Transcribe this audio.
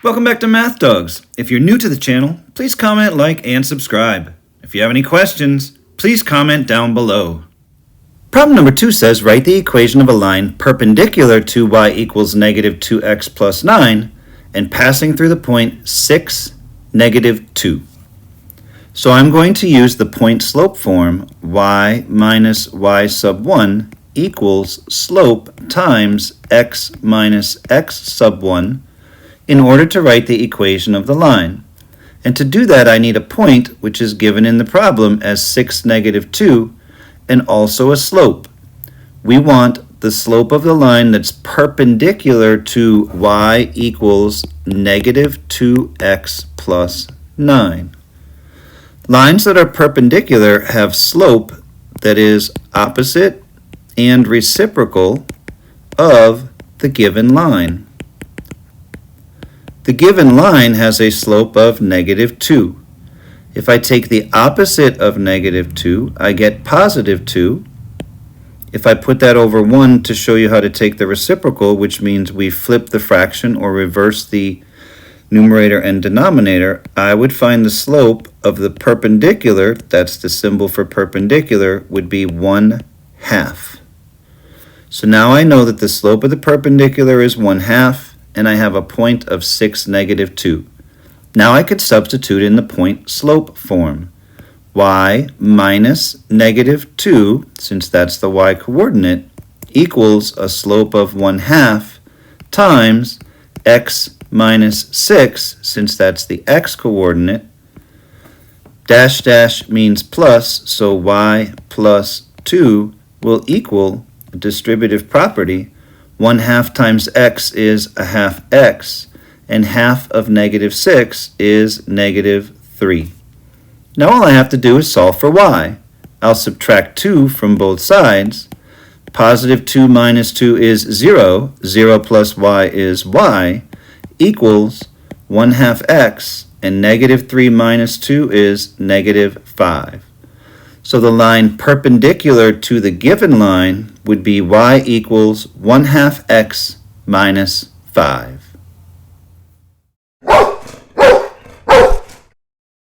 Welcome back to Math Dogs. If you're new to the channel, please comment, like, and subscribe. If you have any questions, please comment down below. Problem number 2 says write the equation of a line perpendicular to y equals negative 2x plus 9 and passing through the point 6, negative 2. So I'm going to use the point slope form y minus y sub 1 equals slope times x minus x sub 1 in order to write the equation of the line. And to do that, I need a point, which is given in the problem as 6, negative 2, and also a slope. We want the slope of the line that's perpendicular to y equals negative 2x plus 9. Lines that are perpendicular have slope that is opposite and reciprocal of the given line. The given line has a slope of negative 2. If I take the opposite of negative 2, I get positive 2. If I put that over 1 to show you how to take the reciprocal, which means we flip the fraction or reverse the numerator and denominator, I would find the slope of the perpendicular, that's the symbol for perpendicular, would be 1/2. So now I know that the slope of the perpendicular is 1/2, and I have a point of 6, negative 2. Now I could substitute in the point slope form. Y minus negative 2, since that's the y coordinate, equals a slope of 1/2 times x minus 6, since that's the x coordinate. Dash dash means plus, so y plus 2 will equal a distributive property. 1/2 times x is a half x, and half of negative 6 is negative 3. Now all I have to do is solve for y. I'll subtract 2 from both sides. Positive 2 minus 2 is 0. 0 plus y is y, equals 1/2 x, and negative 3 minus 2 is negative 5. So the line perpendicular to the given line would be y equals 1/2 x minus 5.